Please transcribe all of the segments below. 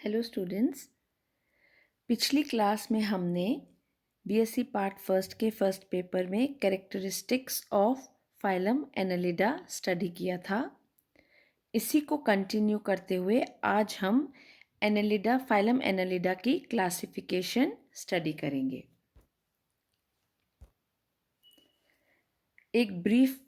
Hello students. पिछली class में हमने बीएससी पार्ट फर्स्ट के फर्स्ट पेपर में characteristics of phylum Annelida study किया था। इसी को कंटिन्यू करते हुए आज हम एनालिडा फाइलम एनालिडा की क्लासिफिकेशन स्टडी करेंगे। एक ब्रीफ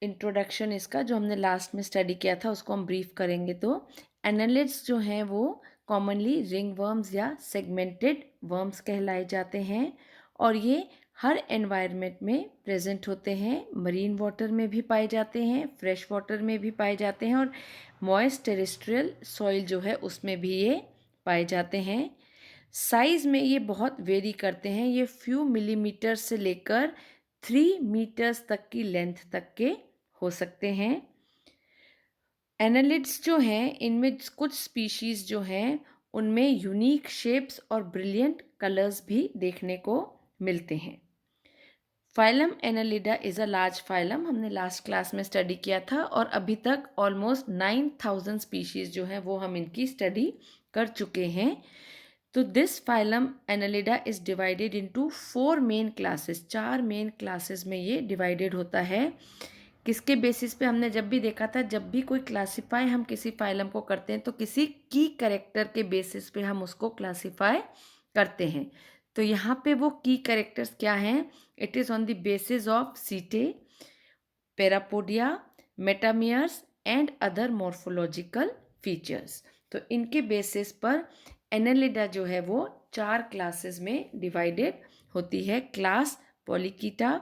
इंट्रोडक्शन इसका जो हमने लास्ट में स्टडी किया था उसको हम ब्रीफ करेंगे। तो एनालिड्स जो हैं वो कॉमनली रिंग वर्म्स या सेगमेंटेड वर्म्स कहलाए जाते हैं और ये हर एनवायरनमेंट में प्रेजेंट होते हैं। मरीन वाटर में भी पाए जाते हैं, फ्रेश वाटर में भी पाए जाते हैं और मॉइस्ट टेरेस्ट्रियल सॉइल जो है उसमें भी ये पाए जाते हैं। साइज़ में ये बहुत वेरी करते हैं, ये फ्यू मिलीमीटर से लेकर 3 मीटर्स तक की लेंथ तक के हो सकते हैं। एनालिड्स जो हैं इनमें कुछ स्पीशीज़ जो हैं उनमें यूनिक शेप्स और ब्रिलियंट कलर्स भी देखने को मिलते हैं। Phylum Annelida is a large phylum, हमने लास्ट क्लास में स्टडी किया था और अभी तक ऑलमोस्ट 9000 स्पीशीज़ जो हैं वो हम इनकी स्टडी कर चुके हैं। तो this phylum Annelida is divided into 4 main classes, 4 main classes में ये डिवाइडेड होता है। किसके बेसिस पे? हमने जब भी देखा था, जब भी कोई क्लासीफाई हम किसी फाइलम को करते हैं तो किसी की कैरेक्टर के बेसिस पे हम उसको क्लासीफाई करते हैं। तो यहाँ पे वो की कैरेक्टर्स क्या हैं? It is on the basis of setae, parapodia, metameres and other morphological features. तो इनके बेसिस पर एनालिडा जो है वो 4 क्लासेस में डिवाइडेड होती है। Class Polychaeta,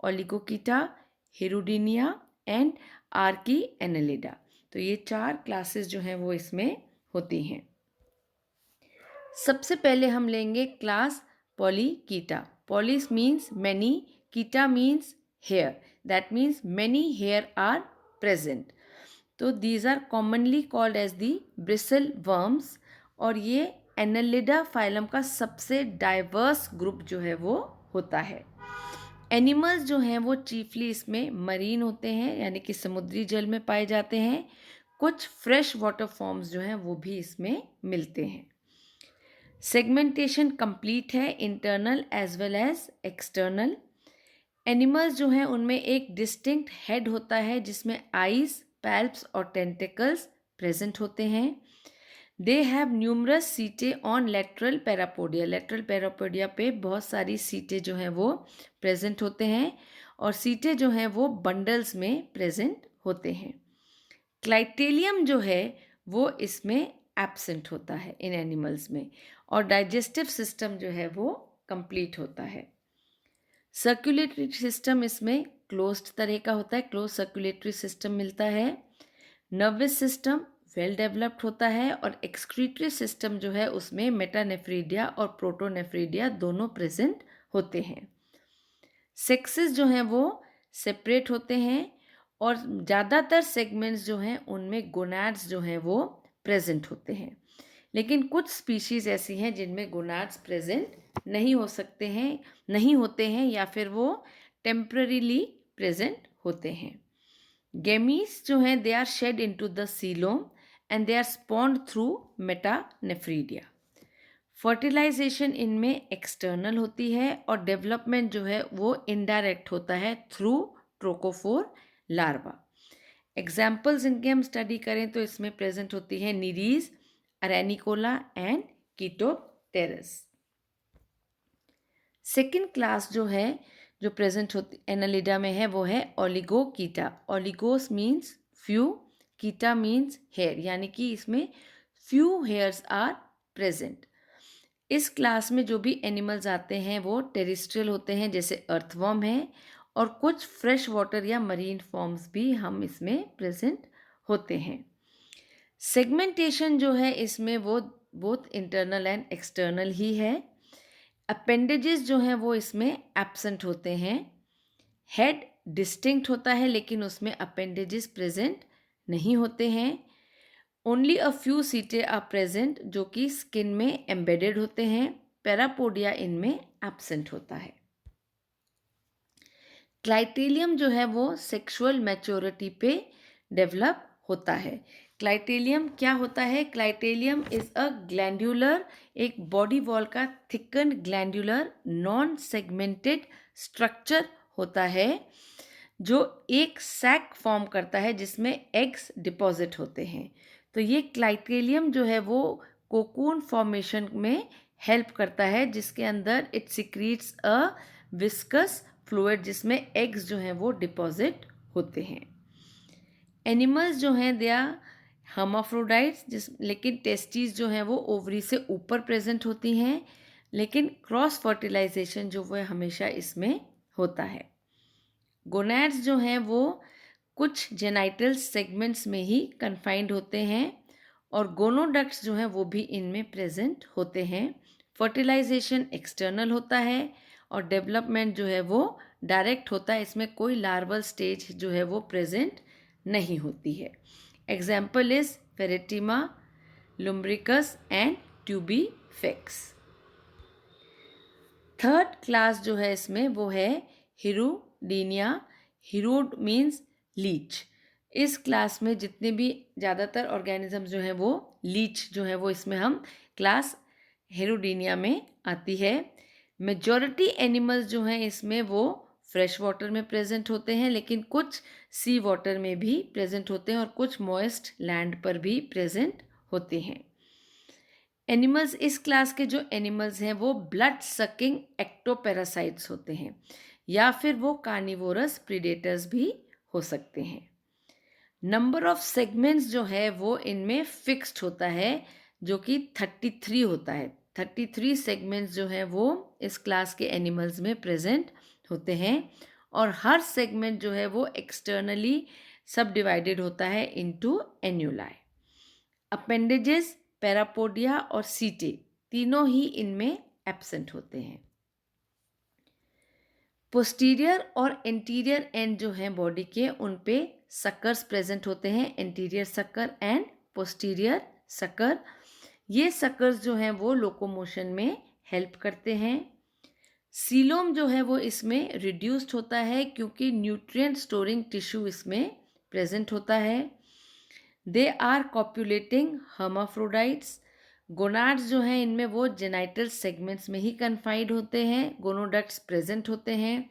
Oligochaeta, Hirudinea and Archiannelida. तो ये 4 क्लासेस जो हैं वो इसमें होती हैं। सबसे पहले हम लेंगे class Polychaeta. Poly means many, chaeta means hair, that means many hair are present. तो these are commonly called as the bristle worms और ये एनालिडा फाइलम का सबसे डाइवर्स ग्रुप जो है वो होता है। एनिमल्स जो हैं वो चीफली इसमें मरीन होते हैं, यानी कि समुद्री जल में पाए जाते हैं। कुछ फ्रेश वाटर फॉर्म्स जो हैं वो भी इसमें मिलते हैं। सेगमेंटेशन कंप्लीट है, internal as well as external. Animals जो हैं उनमें एक डिस्टिंक्ट हेड होता है जिसमें आईज, पैल्प्स और टेंटिकल्स प्रेजेंट होते हैं। They have numerous setae on lateral parapodia, lateral parapodia पे बहुत सारी सीटे जो हैं वो प्रेजेंट होते हैं और सीटे जो हैं वो बंडल्स में प्रेजेंट होते हैं। क्लाइटेलियम जो है वो इसमें एब्सेंट होता है इन एनिमल्स में और डाइजेस्टिव सिस्टम जो है वो कंप्लीट होता है। सर्कुलेटरी सिस्टम इसमें क्लोज्ड तरह का होता है, क्लोज सर्कुलेटरी सिस्टम मिलता है। नर्वस सिस्टम वेल डेवलप्ड होता है और एक्सक्रीटरी सिस्टम जो है उसमें मेटानेफ्रीडिया और प्रोटोनेफ्रीडिया दोनों प्रेजेंट होते हैं। सेक्सेस जो हैं वो सेपरेट होते हैं और ज़्यादातर सेगमेंट्स जो हैं उनमें गोनाड्स जो हैं वो प्रेजेंट होते हैं, लेकिन कुछ स्पीशीज़ ऐसी हैं जिनमें गोनाड्स प्रेजेंट नहीं हो सकते हैं, नहीं होते हैं या फिर वो टेम्पररीली प्रेजेंट होते हैं। गेमीज जो हैं they are shed into the coelom and they are spawned through metanephridia. Fertilisation इनमें एक्सटर्नल होती है और डेवलपमेंट जो है वो इनडायरेक्ट होता है थ्रू ट्रोकोफोर लार्वा। एग्जाम्पल्स इनके हम स्टडी करें तो इसमें प्रेजेंट होती है निरीज, अरेनिकोला एंड कीटोप्टेरस। सेकेंड क्लास जो है जो प्रेजेंट होती एनालिडा में है वो है ओलिगोकीटा। ओलिगोस मीन्स फ्यू, कीटा मीन्स हेयर, यानी कि इसमें फ्यू हेयर्स आर प्रेजेंट। इस क्लास में जो भी एनिमल्स आते हैं वो टेरेस्ट्रियल होते हैं, जैसे अर्थवर्म है और कुछ फ्रेश वाटर या मरीन फॉर्म्स भी हम इसमें प्रेजेंट होते हैं। सेगमेंटेशन जो है इसमें वो बोथ इंटरनल एंड एक्सटर्नल ही है। अपेंडेजेस जो हैं वो इसमें एब्सेंट होते हैं। हेड डिस्टिंक्ट होता है लेकिन उसमें अपेंडेजेस प्रेजेंट नहीं होते हैं। ओनली अ फ्यू सीटे आर प्रेजेंट जो कि स्किन में एम्बेडेड होते हैं। पैरापोडिया इनमें एब्सेंट होता है। क्लाइटेलियम जो है वो सेक्सुअल मैच्योरिटी पे डेवलप होता है। क्लाइटेलियम क्या होता है? क्लाइटेलियम इज अ ग्लैंड्यूलर, एक बॉडी वॉल का थिकन्ड ग्लैंड्यूलर नॉन सेगमेंटेड स्ट्रक्चर होता है जो एक सैक फॉर्म करता है जिसमें एग्स डिपॉजिट होते हैं। तो ये क्लाइटेलियम जो है वो कोकून फॉर्मेशन में हेल्प करता है, जिसके अंदर it secretes a viscous fluid जिसमें एग्स जो हैं वो डिपॉजिट होते हैं। एनिमल्स जो हैं दे आर हर्माफ्रोडाइट्स, लेकिन टेस्टीज जो हैं वो ओवरी से ऊपर प्रेजेंट होती हैं, लेकिन क्रॉस फर्टिलाइजेशन जो वो हमेशा इसमें होता है। गोनैड्स जो हैं वो कुछ जेनाइटल सेगमेंट्स में ही कन्फाइंड होते हैं और गोनोडक्ट्स जो हैं वो भी इनमें प्रेजेंट होते हैं। फर्टिलाइजेशन एक्सटर्नल होता है और डेवलपमेंट जो है वो डायरेक्ट होता है, इसमें कोई लार्वल स्टेज जो है वो प्रेजेंट नहीं होती है। Example is Pheretima, Lumbricus and Tubifex. Third class जो है इसमें वो है हिरुडीनिया। Hirud means leech. इस क्लास में जितने भी ज़्यादातर ऑर्गेनिज्म जो है वो लीच जो है वो इसमें हम क्लास हिरुडीनिया में आती है। मेजॉरिटी एनिमल्स जो हैं इसमें वो फ्रेश वाटर में प्रेजेंट होते हैं, लेकिन कुछ सी वाटर में भी प्रेजेंट होते हैं और कुछ मॉइस्ट लैंड पर भी प्रेजेंट होते हैं। एनिमल्स, इस क्लास के जो एनिमल्स हैं वो ब्लड सकिंग एक्टोपैरासाइट्स होते हैं या फिर वो कार्निवोरस प्रीडेटर्स भी हो सकते हैं। नंबर ऑफ सेगमेंट्स जो है वो इनमें फिक्स्ड होता है जो कि 33 होता है। 33 सेगमेंट्स जो है वो इस क्लास के एनिमल्स में प्रेजेंट होते हैं और हर सेगमेंट जो है वो एक्सटर्नली सब डिवाइडेड होता है इनटू एन्यूलाई। अपेंडेजेस, पैरापोडिया और सीटे तीनों ही इनमें एब्सेंट होते हैं। पोस्टीरियर और इंटीरियर एंड जो हैं बॉडी के उन पे सकर्स प्रेजेंट होते हैं, interior sucker and posterior sucker. ये सकर्स जो हैं वो लोकोमोशन में हेल्प करते हैं। सीलोम जो है वो इसमें रिड्यूस्ड होता है क्योंकि न्यूट्रिएंट स्टोरिंग टिश्यू इसमें प्रेजेंट होता है। They are कॉप्युलेटिंग हर्माफ्रोडाइट्स। गोनाड्स जो हैं इनमें वो जेनाइटल सेगमेंट्स में ही कन्फाइंड होते हैं, गोनोडक्ट्स प्रेजेंट होते हैं।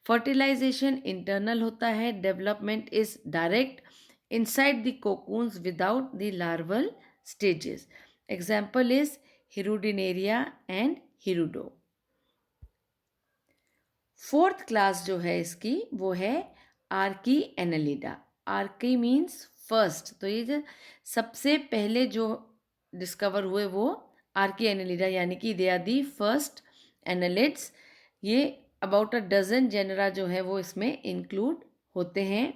फर्टिलाइजेशन इंटरनल होता है, development is direct inside the cocoons without the larval stages. Example is Hirudinaria and Hirudo. Fourth class जो है इसकी वो है Archiannelida. Archi means first, तो ये जो सबसे पहले जो डिस्कवर हुए वो आर्की एनालिडा, यानी कि they are the first annelids. ये अबाउट 12 जेनरा जो है वो इसमें इंक्लूड होते हैं।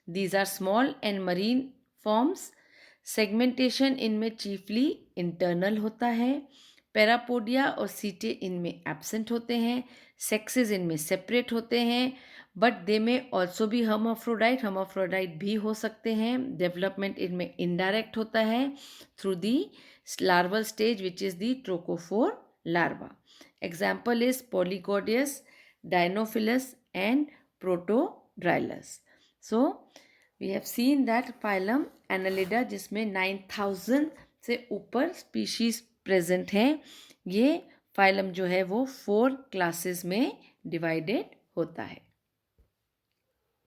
These are small and marine forms. Segmentation इनमें चीफली इंटरनल होता है। पैरापोडिया और सीटे इनमें एब्सेंट होते हैं। सेक्सेस इनमें सेपरेट होते हैं, बट दे में ऑल्सो भी हर्माफ्रोडाइट भी हो सकते हैं। डेवलपमेंट इनमें इनडायरेक्ट होता है through the larval stage which is the trochophore larva. Example is Polygordius, Dinophilus and Protodrilus. So we have seen that phylum Annelida जिसमें 9000 से ऊपर स्पीशीज प्रेजेंट हैं। ये फाइलम जो है वो 4 क्लासेस में डिवाइडेड होता है।